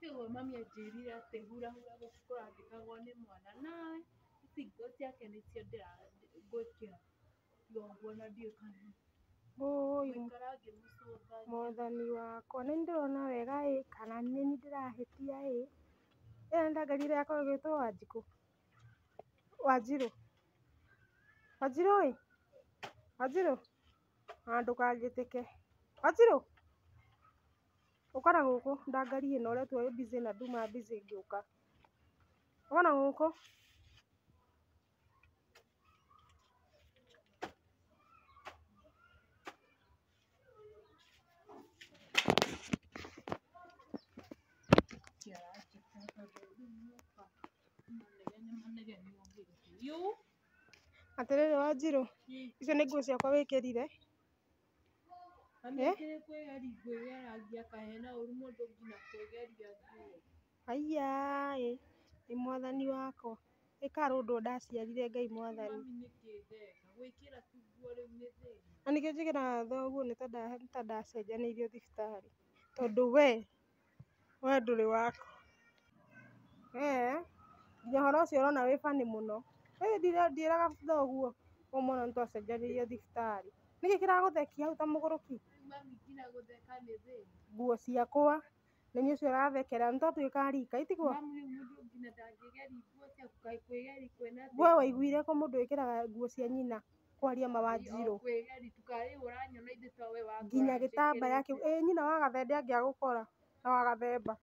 Kĩguo mami anjĩrire atĩ hurahura gũkũ kũrandĩkagwo nĩ mwana, nawe ici nguo ciake nĩcio ngwĩkĩra tiga ũguo na ndiũĩ kana gũikara ngĩmũcũthagĩria. Mwathani wakwa, nĩ ndĩrona wega ĩ kana nĩ niĩ ndĩrahĩtia ĩ? Ĩyo nĩ ngari ĩrĩa yakoragwo ĩgĩtwo Wanjikũ? Wanjirũ? Wanjirũ ĩ! Wanjirũ? Ndũkanjĩtĩke. Wanjirũ? Ũka na gũkũ, ngari ĩno ũretua wĩ busy na nduma busy ngĩũka. Ũka na gũkũ. Atĩrĩrĩ Wanjirũ, icio nĩ nguo ciakwa wĩkĩrire? Aiya ĩ mwathani wakwa, ĩ karũndũ ndaciarire Ngai mwathani. Na nĩkĩo njĩkĩraga thoguo nĩ ta ndacenjanĩirio thibitarĩ. Tondũ we ndũrĩ wakwa. Nginya ũhoro ũcio ũrona wĩ funny mũno. Ndiĩraga thoguo ũmũthĩ nĩtwacenjanĩirio thibitarĩ. Nĩkĩĩ kĩragũthekia hau ta mũgũrũki? Nguo ciakwa na inyuĩ ũcio ũrathekera nĩtwatuĩka a rika itiguo? We waiguire kũ mũndũ wĩkĩraga nguo cia nyina kwaria ma Wanjirũ? Nginya gĩtambaya kĩu, ĩ nyina wa Gathende angĩagũkora na wa Gathemba.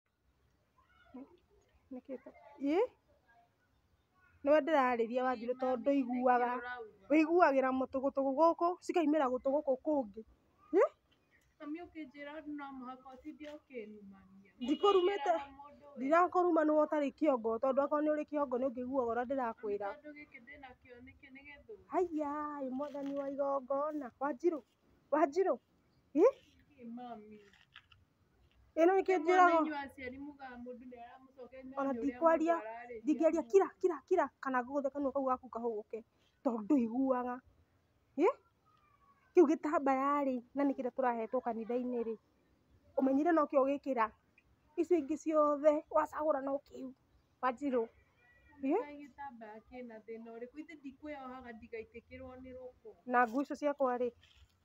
Ĩ? Nĩwe ndĩrarĩria Wanjirũ tondũ ndũiguaga. Wĩiguagĩra mũtũgũtũgũ gũkũ cikaimĩra gũtũ gũkũ kũngĩ. Mami ũkĩnjĩra no mũhaka ũtinde ũkĩnumania. Ndikũrumĩte, ndirakũruma nĩwe ũtarĩ kĩongo tondũ akorwo nĩ ũrĩ kĩongo nĩ ũngĩiguaga ũrĩa ndĩrakwĩra. Aiya ĩ mwathani wa igongona. Wanjirũ, Wanjirũ, ĩ? Ĩno nĩkĩo njĩragwo. Ona ndikwaria, ndingĩaria kira kana ngũgũthe kanua kau gaku kahũgũke tondũ ndũiguaga. Kĩu gĩtambaya rĩ, na nĩ kĩrĩa tũrahetwo kanitha-inĩ rĩ, ũmenyire nokĩo ũgĩkĩra. Icio ingĩ ciothe wacagũra no kĩu. Wanjirũ. Na nguo icio ciakwa rĩ,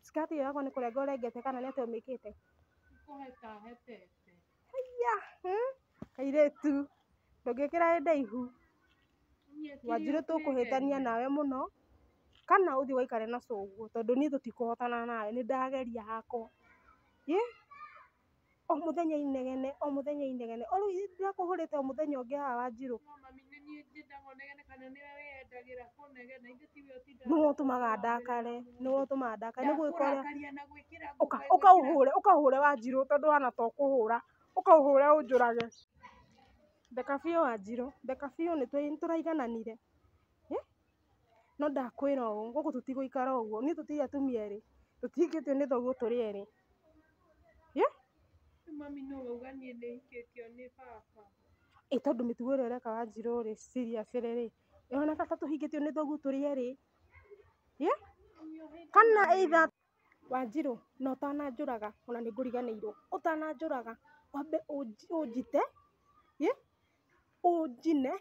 skirt ĩyo yakwa nĩ kũrenga ũrengete kana nĩ atĩa ũmĩkĩte? Aiya, kairĩtu ndũngĩkĩra ĩ ndaihu. Wanjirũ tũkũhĩtania nawe mũno kana ũthiĩ ũgaikare na cũguo tondũ niĩ tũtikũhotana nawe, nĩndageria hakwa. O mũthenya inegene, o mũthenya inegene. O rĩu ndirakũhũrĩte o mũthenya ũngĩ haha Wanjirũ. Nĩwe ũtũmaga ndakare, nĩwe ũtũmaga ndakare. Ũkaũhũre Wanjirũ tondũ ũhana ta ũkũhũra. Ũkaũhũre ũnjũrage. Theka biũ Wanjirũ, theka biũ nĩtũraigananire. No ndakwĩra ũũ, gũkũ tũtigũikara ũguo. Niĩ tũtirĩ atumia erĩ, tũtihikĩtio nĩ thoguo tũrĩ erĩ. Mami nũũ wauga niĩ ndĩhikĩtio nĩ baba? Ĩ tondũ mĩtugo ĩrĩa ũreka Wanjirũ rĩ, serious rĩ, ĩroneka ta tũhikĩtio nĩ thoguo tũrĩ erĩ. Kana either Wanjirũ na ũtananjũraga ona nĩngũriganĩirwo. Ũtananjũraga wambe ũnjite, ũnjine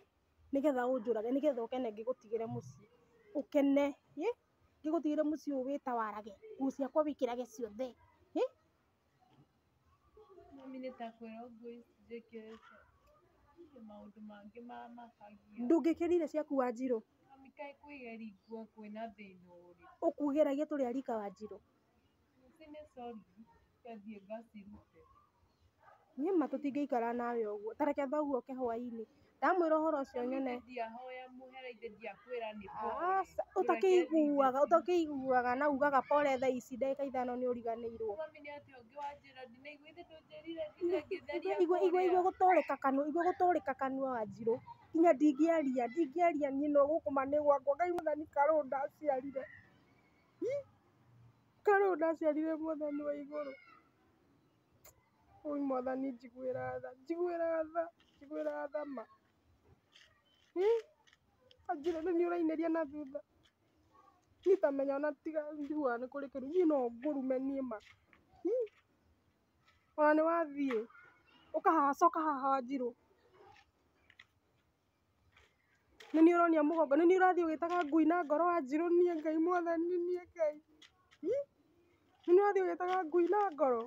nĩgetha ũnjũrage nĩgetha ũkene ngĩgũtigĩre mũciĩ. Ũkene, ngĩgũtigĩre mũciĩ ũyũ wĩtawarage, nguo ciakwa wĩkĩrage ciothe. Mami nĩtakwĩra nguo ici njĩkĩrĩte maũndũ mangĩ mamakagia. Ndũngĩkĩrire ciaku Wanjirũ? Mami kaĩ kwĩgeri nguo kwĩna thĩna ũrĩkũ? Ũkwĩgeragia tũrĩ a rika Wanjirũ. Nĩ sorry, ngathiĩ ngacirute. Niĩ ma tũtingĩikara nawe ũguo. Ta reke thoguo oke hwaĩ-inĩ. Ndamwĩra ũhoro ũcio nyone. Ũtakĩiguaga na ugaga pore thaa ici ndagĩka ithano nĩ ũriganĩirwo. Igua gũtũrĩka kanua Wanjirũ. Nginya ndingĩaria niĩ no gũkũma nĩ gwakwa. Ngai mũthani karũũ ndaciarire. Karũũ ndaciarire mwathani wa igũrũ. Oi mwathani njiguĩra tha ma. Wanjirũ rĩu nĩũrainĩria na thutha. Niĩ tamenya ona tiga njiguaga nĩ kũrĩ kĩndũ. Niĩ no ngũrume niĩ ma. Ona nĩwathiĩ Ũka haha, coka haha Wanjirũ. Nĩ niĩ ũronia mũgongo, nĩ niĩ ũrathiĩ ũgĩtaga ngui na ngoro Wanjirũ, niĩ Ngai Mwathani, niĩ Ngai. Nĩ niĩ ũrathiĩ ũgĩtaga ngui na ngoro?